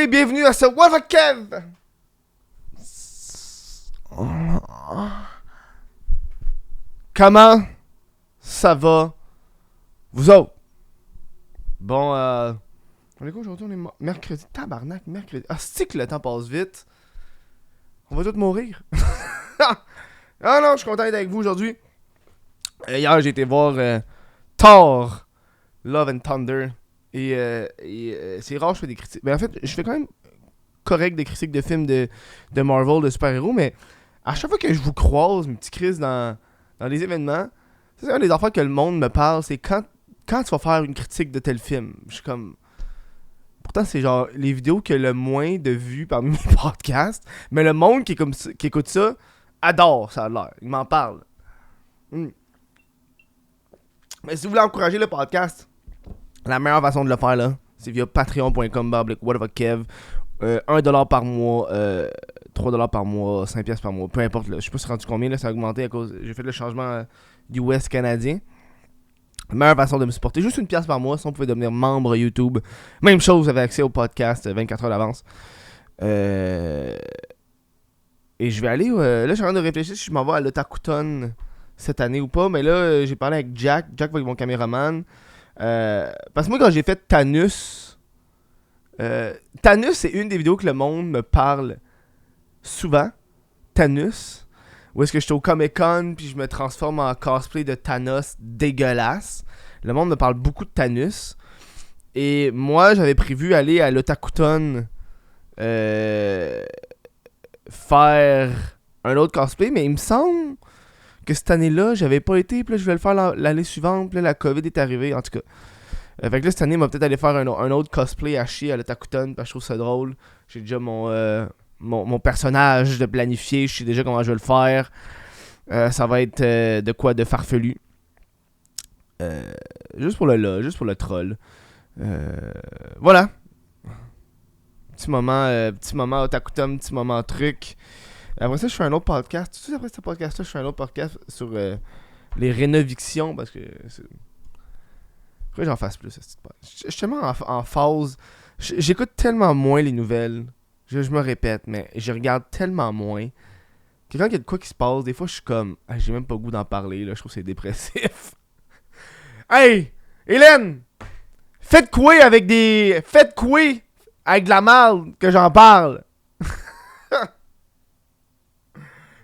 et bienvenue à ce What a Kev! Comment ça va, vous autres? Bon, on est quoi aujourd'hui? On est mercredi. Tabarnak, mercredi. Ah, c'est que le temps passe vite. On va tous mourir. Ah non, je suis content d'être avec vous aujourd'hui. Hier, j'ai été voir Thor, Love and Thunder. Et c'est rare que je fais des critiques. Mais en fait, je fais quand même correct des critiques de films de Marvel, de super-héros, mais à chaque fois que je vous croise, mes petits Chris, dans les événements, c'est un des affaires que le monde me parle, c'est quand tu vas faire une critique de tel film. Je suis comme... Pourtant, c'est genre les vidéos qui ont le moins de vues parmi mes podcasts, mais le monde qui écoute ça adore, ça a l'air. Il m'en parle. Mais si vous voulez encourager le podcast, la meilleure façon de le faire, là, c'est via patreon.com/whateverkev. 1$ par mois, 3$ par mois, 5$ par mois, peu importe. Là, je sais pas si c'est rendu combien, là, ça a augmenté à cause. J'ai fait le changement US canadien. Meilleure façon de me supporter, juste 1$ par mois. Si on pouvait devenir membre YouTube, même chose, vous avez accès au podcast 24 heures d'avance. Et je vais aller. Là, je suis en train de réfléchir si je m'en vais à l'Otakuton cette année ou pas. Mais là, j'ai parlé avec Jack avec mon caméraman. Parce que moi, quand j'ai fait Thanos, c'est une des vidéos que le monde me parle souvent. Thanos, où est-ce que j'étais au Comic-Con puis je me transforme en cosplay de Thanos dégueulasse. Le monde me parle beaucoup de Thanos. Et moi, j'avais prévu aller à l'Otakuton faire un autre cosplay, mais il me semble que cette année-là, j'avais pas été, puis là, je voulais le faire l'année suivante, puis là, la COVID est arrivée, en tout cas. Fait que là, cette année, on va peut-être aller faire un autre cosplay à chier à l'Otakuton, parce que je trouve ça drôle. J'ai déjà mon personnage de planifié, je sais déjà comment je vais le faire. Ça va être de quoi de farfelu. Juste pour le troll. Voilà. Petit moment Otakuton, petit moment truc. Après ça, je fais un autre podcast. Tout de suite après ce podcast-là, je fais un autre podcast sur les rénovictions, parce que... Pourquoi j'en fasse plus? Je suis tellement en phase. J'écoute tellement moins les nouvelles. Je me répète, mais je regarde tellement moins que quand il y a de quoi qui se passe, des fois je suis comme... j'ai même pas le goût d'en parler, là. Je trouve que c'est dépressif. Hey! Hélène! Faites quoi avec de la merde que j'en parle?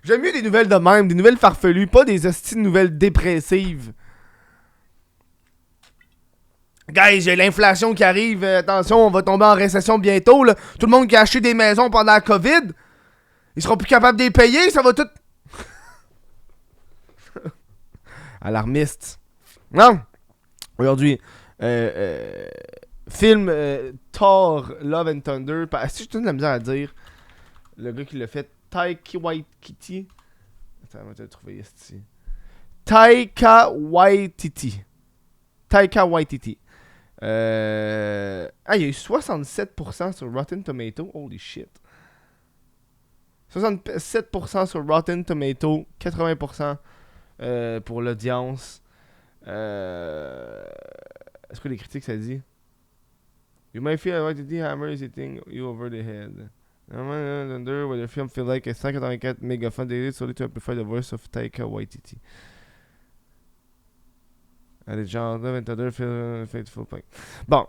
J'aime mieux des nouvelles de même, des nouvelles farfelues, pas des hosties de nouvelles dépressives. Guys, j'ai l'inflation qui arrive, attention, on va tomber en récession bientôt, là. Tout le monde qui a acheté des maisons pendant la COVID, ils seront plus capables de les payer, ça va tout... Alarmiste. Non! Aujourd'hui, film Thor, Love and Thunder, si je te donne de la misère à dire, le gars qui l'a fait, Taika Waititi. Attends, on va te le trouver ici. Taika Waititi. Il y a eu 67% sur Rotten Tomato. Holy shit. 67% sur Rotten Tomato. 80% pour l'audience. Est-ce que les critiques ça dit? You might feel like Waititi hammer is hitting you over the head. Thunder, where the film feel like a 184 mégaphone daily solely to amplify the voice of Taika Waititi. Allez, genre, Thunder feel faithful. Bon.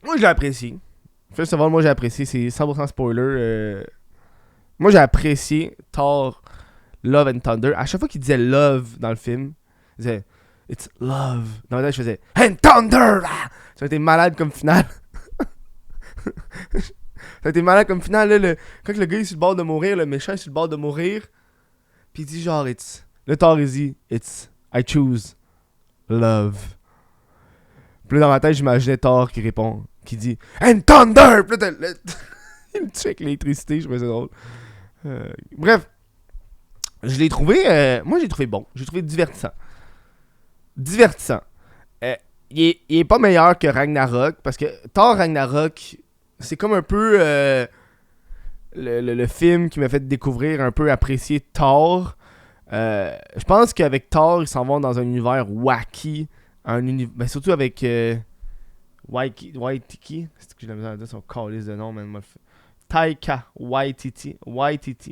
Moi, je l'apprécie. First of all, moi, j'ai apprécié. C'est 100% spoiler. Moi, j'ai apprécié Thor, Love and Thunder. À chaque fois qu'il disait love dans le film, il disait It's love. Dans la tête, je faisais And Thunder! Ça a été malade comme finale. Ça a été malade comme finale, là, quand le gars est sur le bord de mourir, le méchant est sur le bord de mourir, pis il dit genre, le Thor il dit, I choose love. Pis là dans ma tête, j'imaginais Thor qui répond, qui dit, And Thunder! Pis là, il me tue avec l'électricité, je trouvais ça drôle. Bref, je l'ai trouvé, moi j'ai trouvé bon, j'ai trouvé divertissant. Il est pas meilleur que Ragnarok, parce que Thor Ragnarok, c'est comme un peu le film qui m'a fait découvrir, un peu apprécier Thor. Je pense qu'avec Thor, ils s'en vont dans un univers wacky. Ben surtout avec Waititi. C'est que j'ai la misère à dire son calice de nom, man. Taika Waititi.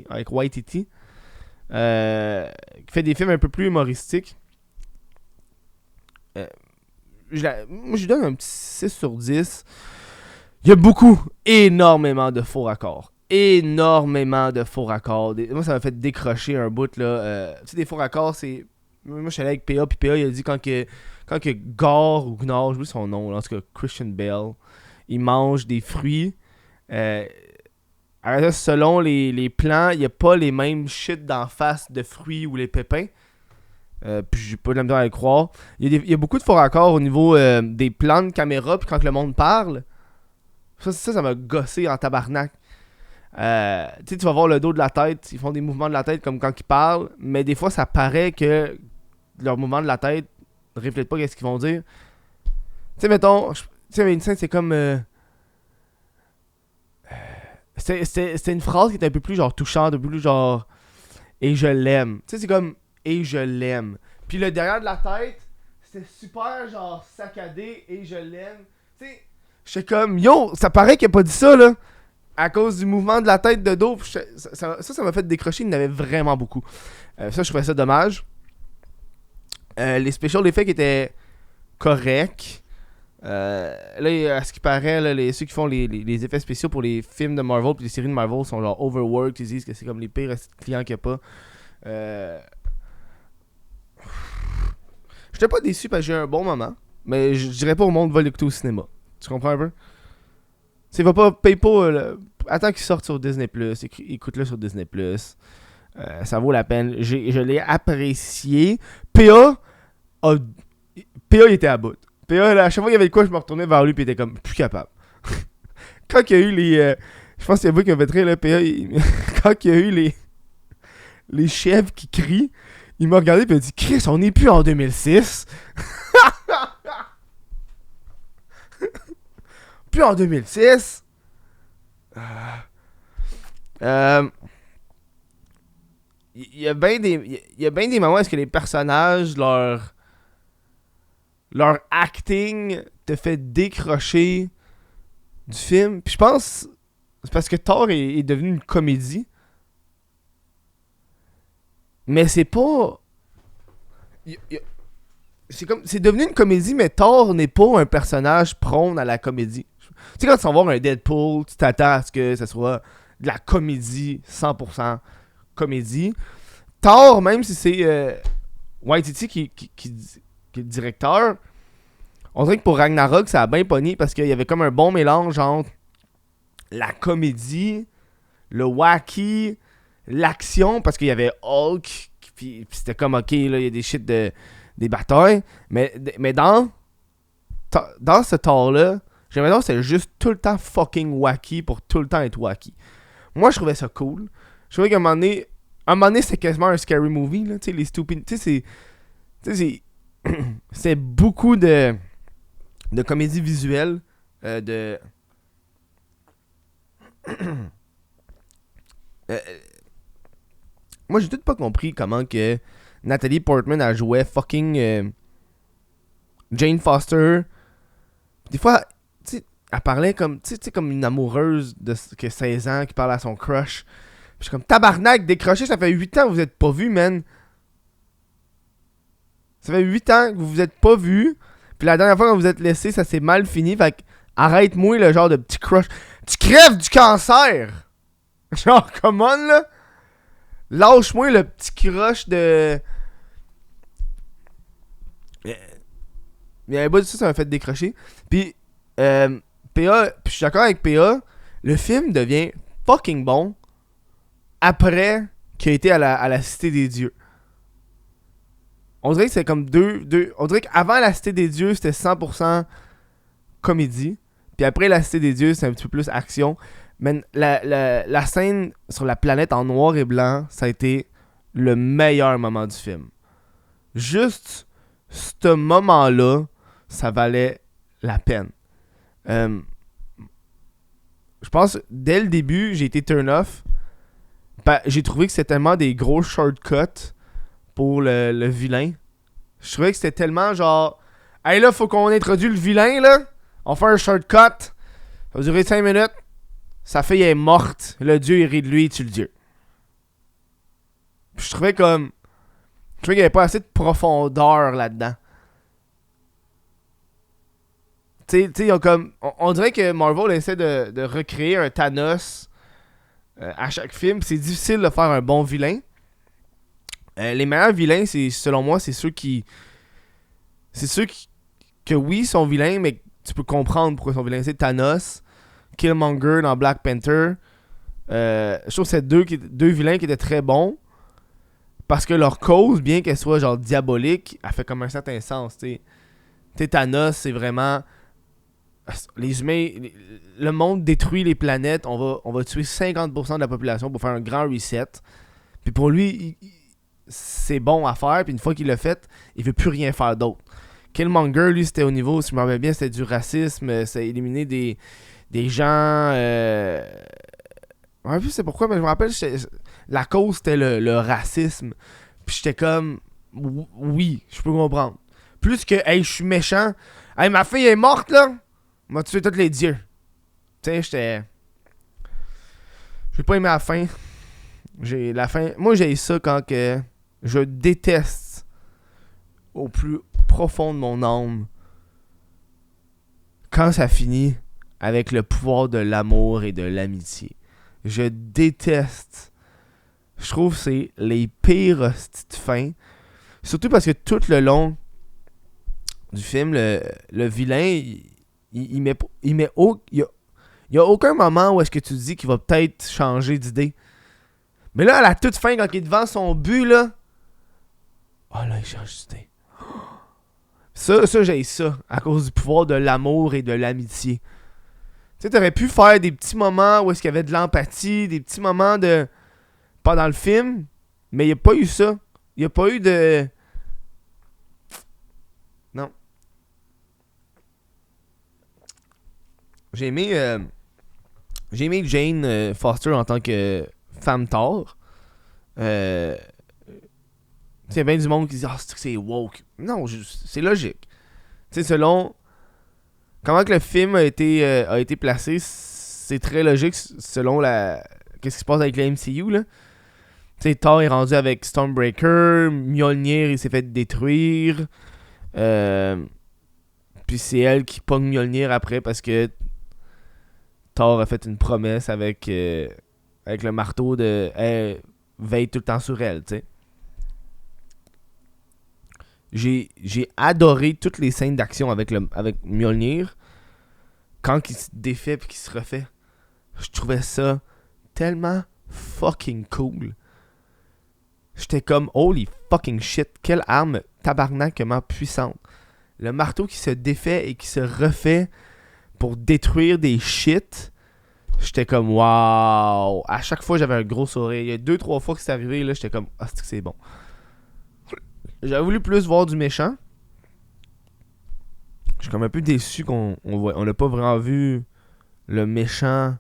Avec Waititi. Qui fait des films un peu plus humoristiques. Moi, je lui donne un petit 6 sur 10. Il y a énormément de faux raccords. Moi, ça m'a fait décrocher un bout, là. Tu sais, des faux raccords, c'est... Moi, je suis allé avec PA, puis PA, il a dit quand que Gore ou Gnard, j'oublie son nom, là, en tout cas, Christian Bale, il mange des fruits. Alors, selon les plants, il n'y a pas les mêmes shit d'en face de fruits ou les pépins. Puis j'ai pas de la misère à le croire. Il y a beaucoup de faux raccords au niveau des plans de caméra, puis quand le monde parle. Ça m'a gossé en tabarnak. Tu vas voir le dos de la tête, ils font des mouvements de la tête comme quand ils parlent, mais des fois ça paraît que leur mouvement de la tête ne reflète pas ce qu'ils vont dire. Tu sais, mettons, une scène, c'est comme... C'était une phrase qui était un peu plus genre touchante, un peu plus genre... Et je l'aime. Tu sais, c'est comme... Et je l'aime. Puis le derrière de la tête, c'était super genre saccadé, et je l'aime. Tu sais, j'étais comme, yo, ça paraît qu'il a pas dit ça, là. À cause du mouvement de la tête de dos. Ça m'a fait décrocher, il y en avait vraiment beaucoup. Ça, je trouvais ça dommage. Les special effects étaient corrects. Là, à ce qui paraît, là, ceux qui font les effets spéciaux pour les films de Marvel et les séries de Marvel sont genre overworked. Ils disent que c'est comme les pires clients qu'il n'y a pas. J'étais pas déçu parce que j'ai eu un bon moment. Mais je dirais pas au monde va l'écouter au cinéma. Tu comprends un peu? Tu va pas, paye pas. Attends qu'il sorte sur Disney+. Écoute-le sur Disney+. Ça vaut la peine. Je l'ai apprécié. PA il était à bout. PA, là, à chaque fois qu'il y avait de quoi, je me retournais vers lui et il était comme plus capable. Quand il y a eu les... je pense qu'il y a vous qui m'avez très là, PA, quand il y a eu les chefs qui crient, il m'a regardé et il a dit « Chris, on n'est plus en 2006. » Plus en 2006. Il y a bien des moments où est-ce que les personnages, leur acting te fait décrocher du film. Puis je pense c'est parce que Thor est devenu une comédie. Mais c'est pas... C'est devenu une comédie, mais Thor n'est pas un personnage prône à la comédie. Tu sais, quand tu vas voir un Deadpool, tu t'attends à ce que ce soit de la comédie, 100% comédie. Thor, même si c'est Waititi qui est le directeur, on dirait que pour Ragnarok, ça a bien pogné parce qu'il y avait comme un bon mélange entre la comédie, le wacky, l'action, parce qu'il y avait Hulk, puis c'était comme, ok, là, il y a des shit des batailles, mais dans ce Thor-là, j'ai l'impression que c'était juste tout le temps fucking wacky pour tout le temps être wacky. Moi, je trouvais ça cool. Je trouvais qu'à un moment donné, c'était quasiment un scary movie, là, tu sais, les stupides, tu sais, c'est beaucoup de comédie visuelle, moi, j'ai tout pas compris comment que Natalie Portman a joué fucking Jane Foster. Des fois, tu sais, elle parlait comme, tu sais, comme une amoureuse de 16 ans qui parle à son crush. Je suis comme, tabarnak, décroché, ça fait 8 ans que vous êtes pas vus, man. Ça fait 8 ans que vous vous êtes pas vus. Puis la dernière fois que vous êtes laissés, ça s'est mal fini. Fait que arrête-moi le genre de petit crush. Tu crèves du cancer! Genre, come on, là! Lâche-moi le petit crush de... Mais à bout de ça m'a fait décrocher. Puis, PA, puis je suis d'accord avec PA, le film devient fucking bon après qu'il a été à la Cité des Dieux. On dirait que c'est comme on dirait qu'avant la Cité des Dieux, c'était 100% comédie. Puis après la Cité des Dieux, c'est un petit peu plus action. Mais la scène sur la planète en noir et blanc, ça a été le meilleur moment du film. Juste ce moment-là, ça valait la peine. Je pense, dès le début, j'ai été turn off. J'ai trouvé que c'était tellement des gros shortcuts pour le vilain. Je trouvais que c'était tellement genre... Hey là, faut qu'on introduise le vilain, là. On fait un shortcut. Ça va durer 5 minutes. Sa fille est morte. Le dieu, il rit de lui, il tue le dieu. Puis je trouvais qu'il n'y avait pas assez de profondeur là-dedans. Tu sais, on dirait que Marvel essaie de recréer un Thanos à chaque film. C'est difficile de faire un bon vilain. Les meilleurs vilains, selon moi, c'est ceux qui... que oui, sont vilains, mais tu peux comprendre pourquoi ils sont vilains. C'est Thanos, Killmonger dans Black Panther. Je trouve que c'est deux vilains qui étaient très bons. Parce que leur cause, bien qu'elle soit genre diabolique, elle fait comme un certain sens. T'sais, Thanos, c'est vraiment... Les humains... Le monde détruit les planètes. On va tuer 50% de la population pour faire un grand reset. Puis pour lui, c'est bon à faire. Puis une fois qu'il l'a fait, il veut plus rien faire d'autre. Killmonger, lui, c'était au niveau, si je me rappelle bien, c'était du racisme. Ça a éliminé des gens... Je me rappelle plus c'est pourquoi, mais je me rappelle, la cause, c'était le racisme. Puis j'étais comme... Oui, je peux comprendre. Plus que, hey, je suis méchant. Hey, ma fille est morte, là. M'a tué tous les dieux. Tu sais, j'étais... J'ai pas aimé la fin. La fin... Moi, j'ai ça quand que... Je déteste au plus profond de mon âme quand ça finit avec le pouvoir de l'amour et de l'amitié. Je déteste. Je trouve que c'est les pires hosties de fin. Surtout parce que tout le long du film, le vilain, il y a aucun moment où est-ce que tu te dis qu'il va peut-être changer d'idée. Mais là, à la toute fin, quand il est devant son but, là... Oh là, il change d'idée. Ça, j'ai ça. À cause du pouvoir de l'amour et de l'amitié. Tu sais, t'aurais pu faire des petits moments où est-ce qu'il y avait de l'empathie, des petits moments de... Pas dans le film, mais il n'y a pas eu ça. Il n'y a pas eu de... Non. J'ai aimé Jane Foster en tant que femme Thor. Il y a bien du monde qui dit « Ah, c'est woke ». Non, c'est logique. Tu sais, selon comment que le film a été placé, c'est très logique selon qu'est-ce qui se passe avec le MCU, là. Tu sais, Thor est rendu avec Stormbreaker, Mjolnir, il s'est fait détruire. Puis c'est elle qui pogne Mjolnir après parce que Thor a fait une promesse avec le marteau de veille tout le temps sur elle, tu sais. J'ai adoré toutes les scènes d'action avec Mjolnir quand il se défait puis qu'il se refait. Je trouvais ça tellement fucking cool. J'étais comme holy fucking shit, quelle arme tabarnakement puissante. Le marteau qui se défait et qui se refait pour détruire des shit. J'étais comme wow. À chaque fois j'avais un gros sourire. Il y a 2-3 fois que c'est arrivé là, j'étais comme ah c'est bon. J'avais voulu plus voir du méchant. Je suis comme un peu déçu qu'on n'a pas vraiment vu le méchant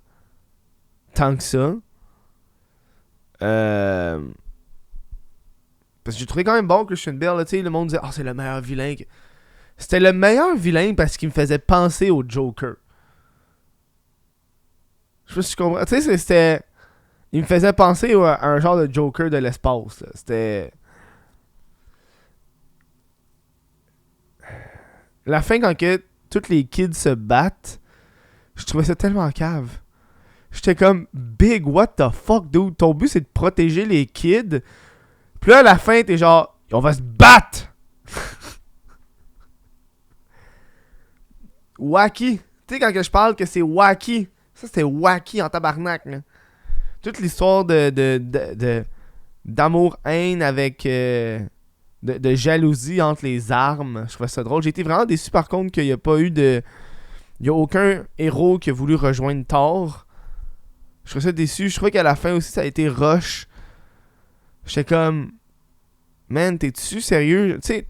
tant que ça. Parce que j'ai trouvé quand même bon Christian Bale, là, tu sais, le monde disait « Ah, c'est le meilleur vilain. » C'était le meilleur vilain parce qu'il me faisait penser au Joker. Je sais pas si tu comprends. Tu sais, c'était... Il me faisait penser à un genre de Joker de l'espace, là. C'était... La fin, quand que tous les kids se battent, je trouvais ça tellement cave. J'étais comme, big, what the fuck, dude? Ton but, c'est de protéger les kids. Puis là, à la fin, t'es genre, on va se battre! Wacky. Tu sais, quand que je parle que c'est wacky, ça, c'était wacky en tabarnak, là. Toute l'histoire d'amour-haine avec... De jalousie entre les armes. Je trouvais ça drôle. J'ai été vraiment déçu par contre qu'il n'y a pas eu de... Il n'y a aucun héros qui a voulu rejoindre Thor. Je trouvais ça déçu. Je trouvais qu'à la fin aussi ça a été rush. J'étais comme... Man, t'es-tu sérieux? Tu sais,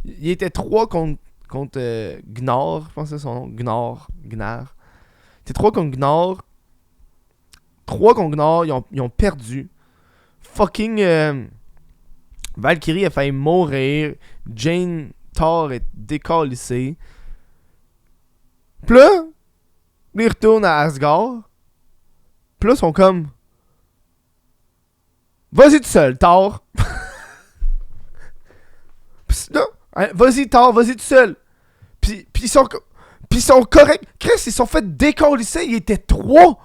il était 3 contre Gnor. Je pense que c'est son nom. Gnor. T'es 3 contre Gnor. 3 contre Gnor. Ils ont perdu. Fucking... Valkyrie a failli mourir. Jane Thor est décalissée. Pis là, ils retournent à Asgard. Pis là, ils sont comme... Vas-y tout seul, Thor. Pis là, hein, vas-y Thor, vas-y tout seul. Pis ils sont... Pis ils sont corrects. Chris, ils se sont fait décalisser. Ils étaient 3.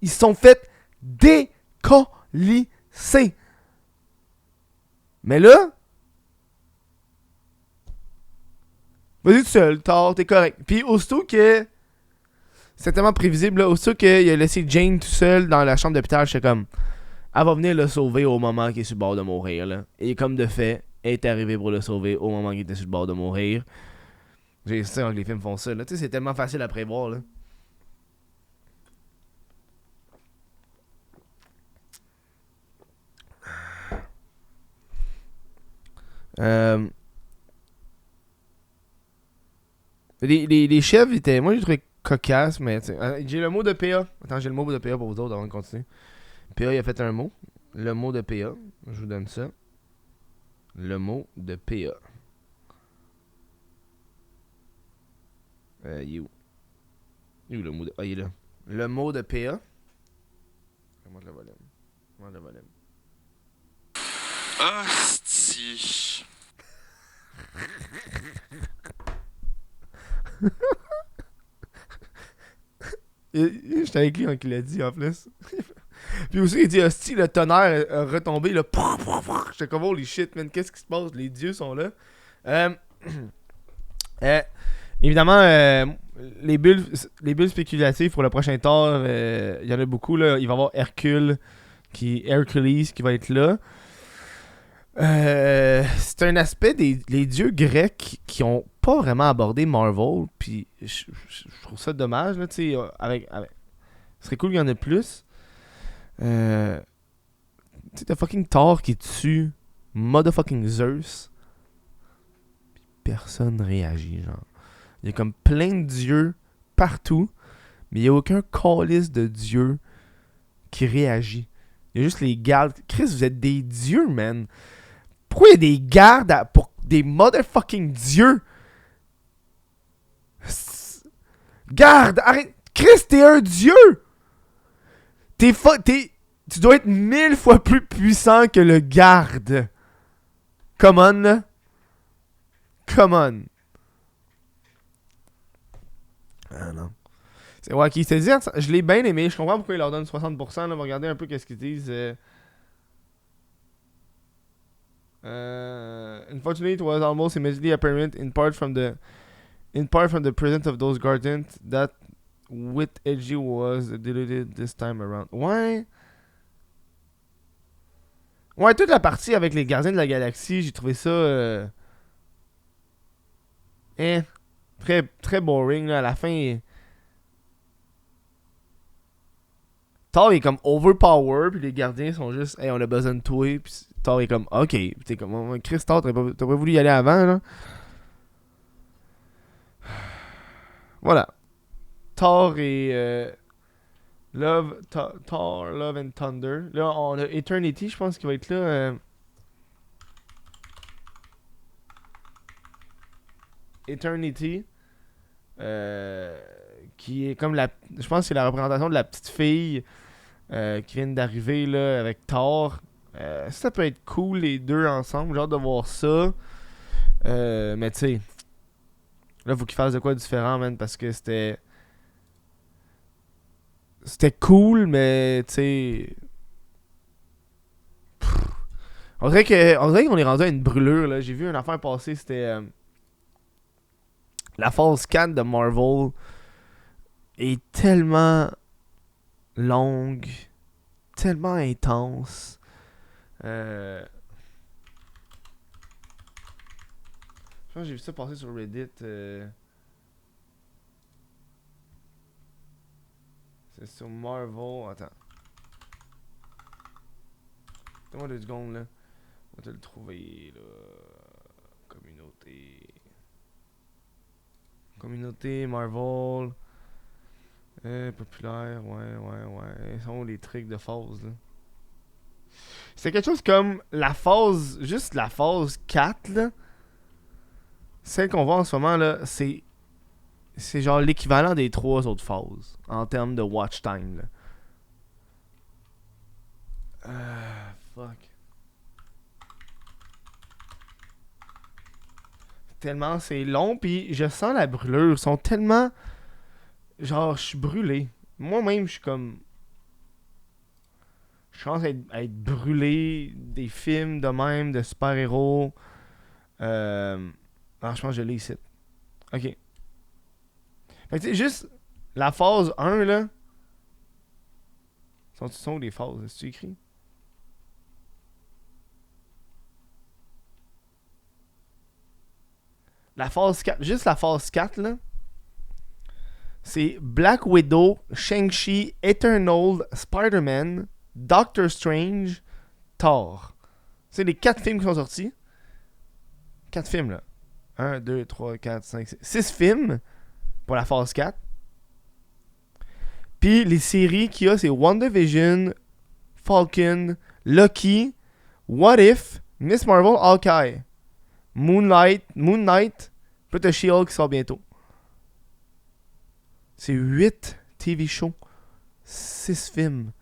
Ils se sont fait décalisser. Mais là... Vas-y tout seul, Thor, t'es correct. Pis aussitôt que... C'est tellement prévisible, là. Aussitôt qu'il a laissé Jane tout seul dans la chambre d'hôpital, j'étais comme... Elle va venir le sauver au moment qu'il est sur le bord de mourir, là. Et comme de fait, elle est arrivée pour le sauver au moment qu'il était sur le bord de mourir. J'ai ça quand les films font ça, là. Tu sais, c'est tellement facile à prévoir, là. Les chefs étaient... Moi, j'ai trouvé cocasse, mais... j'ai le mot de PA. Attends, j'ai le mot de PA pour vous autres avant de continuer. PA, il a fait un mot. Le mot de PA. Je vous donne ça. Le mot de PA. Il est où? Il est où le mot de... Ah, il est là. Le mot de PA. Remonte le volume. Remonte le volume. Hostie. J'étais avec lui quand il l'a dit en plus. Puis aussi il dit hostie, le tonnerre a retombé là. J'étais comme holy shit man, qu'est-ce qui se passe? Les dieux sont là. Évidemment les bulles spéculatives pour le prochain Thor, il y en a beaucoup là. Il va y avoir Hercules qui va être là. C'est un aspect des les dieux grecs qui ont pas vraiment abordé Marvel, puis je trouve ça dommage là, tu sais, avec ce serait cool qu'il y en ait plus. Tu sais, t'as fucking Thor qui tue motherfucking Zeus, puis personne réagit, genre. Il y a comme plein de dieux partout, mais il y a aucun calice de dieu qui réagit. Il y a juste les gardes. Chris, vous êtes des dieux, man. Pourquoi il y a des gardes pour des motherfucking dieux? Garde, arrête. Chris, t'es un dieu. Tu dois être 1000 fois plus puissant que le garde. Come on, là. Come on. Ah non. C'est Wacky. C'est-à-dire, je l'ai bien aimé. Je comprends pourquoi il leur donne 60%. Là. On va regarder un peu qu'est-ce qu'ils disent. Unfortunately, it was almost immediately apparent in part from the presence of those guardians that with edgy was diluted this time around. Ouais. Ouais, toute la partie avec les gardiens de la galaxie, j'ai trouvé ça très très boring là. À la fin, Thor est comme overpower, puis les gardiens sont juste hey, on a besoin de toi, puis Thor est comme ok, puis t'es comme Chris Thor, t'as pas voulu y aller avant là. Voilà. Thor et Thor, Love and Thunder. Là, on a Eternity, je pense qu'il va être là. Eternity. Qui est comme la... Je pense que c'est la représentation de la petite fille qui vient d'arriver là avec Thor. Ça peut être cool les deux ensemble. J'ai hâte de voir ça. Mais tu sais... Là, faut qu'ils fassent de quoi différent, man, parce que c'était cool, mais tu sais... On dirait qu'on est rendu à une brûlure, là. J'ai vu une affaire passer, c'était... la phase 4 de Marvel est tellement longue, tellement intense. Je pense que j'ai vu ça passer sur Reddit. C'est sur Marvel. Attends. Donne-moi 2 secondes là. On va te le trouver là. Communauté Marvel. Populaire. Ouais. Ce sont les trucs de phase là. C'est quelque chose comme la phase. Juste la phase 4 là. Celle qu'on voit en ce moment là. C'est c'est genre l'équivalent des 3 autres phases en termes de watch time. Là. Fuck. Tellement c'est long, puis je sens la brûlure. Ils sont tellement... Genre, je suis brûlé. Moi-même, je suis comme... Je pense à être brûlé des films de même, de super-héros. Franchement, je l'ai ici. Ok. Fait que tu sais, juste la phase 1, là. Sont où les phases? Est-ce que tu écris? La phase 4, juste la phase 4, là. C'est Black Widow, Shang-Chi, Eternal, Spider-Man, Doctor Strange, Thor. C'est les 4 films qui sont sortis. 4 films, là. 1, 2, 3, 4, 5, 6 films pour la phase 4. Puis les séries qu'il y a, c'est WandaVision, Falcon, Loki, What If, Miss Marvel, Hawkeye, Moon Knight, puis t'as She-Hulk qui sort bientôt. C'est 8 TV shows, 6 films.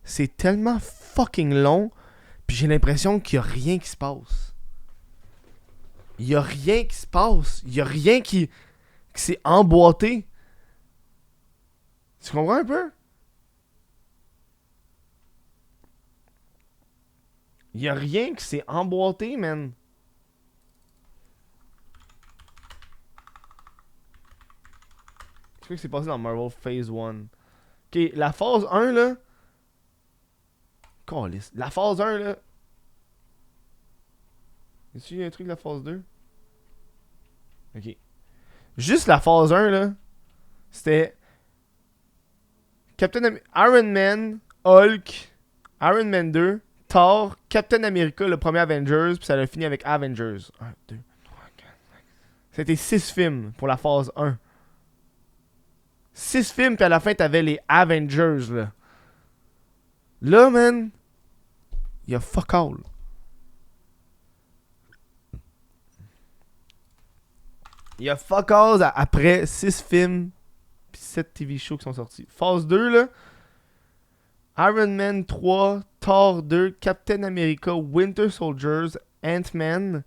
C'est tellement fucking long, puis j'ai l'impression qu'il y a rien qui se passe. Il y a rien qui se passe. Il y a rien qui s'est emboîté. Tu comprends un peu? Il y a rien qui s'est emboîté, man. Qu'est-ce qui s'est passé dans Marvel Phase 1? Ok, la phase 1, là. Calisse. La phase 1, là. Est-ce qu'il y a un truc de la phase 2? Ok. Juste la phase 1, là. C'était Iron Man, Hulk, Iron Man 2, Thor, Captain America, le premier Avengers, puis ça a fini avec Avengers. 1, 2, 3, 4, 5. C'était 6 films pour la phase 1. 6 films, puis à la fin, t'avais les Avengers, là. Là, man, il y a fuck all. Il y a fuck all après 6 films puis 7 TV shows qui sont sortis. Phase 2, là. Iron Man 3, Thor 2, Captain America, Winter Soldiers, Ant-Man,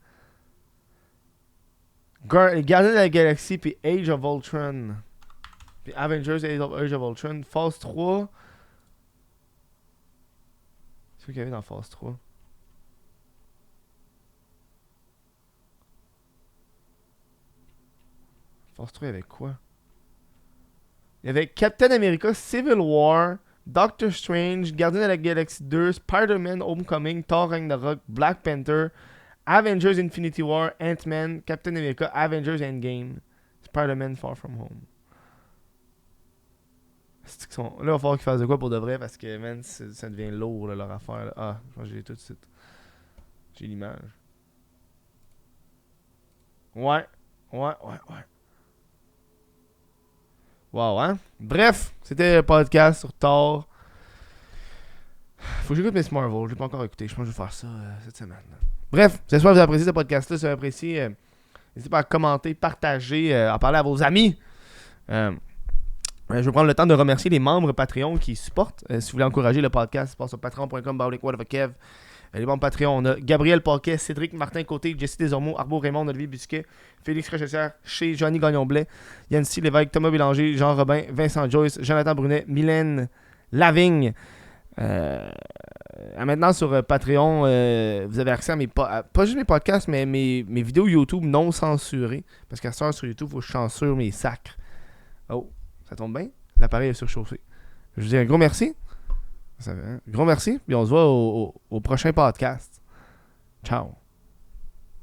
Guardians de la Galaxie, puis Age of Ultron. Puis Avengers, Age of Ultron. Phase 3. C'est quoi qu'il y avait dans Phase 3? Phase 3, il y avait quoi? Il y avait Captain America, Civil War, Doctor Strange, Guardians de la Galaxie 2, Spider-Man Homecoming, Thor Ragnarok, Black Panther, Avengers Infinity War, Ant-Man, Captain America, Avengers Endgame, Spider-Man Far From Home. Là, il va falloir qu'ils fassent de quoi pour de vrai parce que, man, ça devient lourd, là, leur affaire. Là. Ah, je pense que j'ai tout de suite. J'ai l'image. Ouais. Wow, hein? Bref, c'était le podcast sur Thor. Faut que j'écoute Miss Marvel. Je l'ai pas encore écouté. Je pense que je vais faire ça cette semaine. Bref, j'espère que vous avez apprécié ce podcast-là. Si vous avez apprécié, n'hésitez pas à commenter, partager, à parler à vos amis. Je vais prendre le temps de remercier les membres Patreon qui supportent. Si vous voulez encourager le podcast, passe sur patreon.com/Kev. Les membres Patreon, on a Gabriel Paquet, Cédric Martin Côté, Jesse Desormeaux, Arbo Raymond, Olivier Busquet, Félix Rochessière, chez Johnny Gagnon-Blais, Yancy Lévesque, Thomas Bélanger, Jean Robin, Vincent Joyce, Jonathan Brunet, Mylène Lavigne. Maintenant sur Patreon, vous avez accès à mes pas juste mes podcasts, mais mes vidéos YouTube non censurées. Parce qu'à ce temps sur YouTube, il faut que je censure mes sacres. Oh, ça tombe bien. L'appareil est surchauffé. Je vous dis un gros merci. Gros merci. Puis on se voit au prochain podcast. Ciao.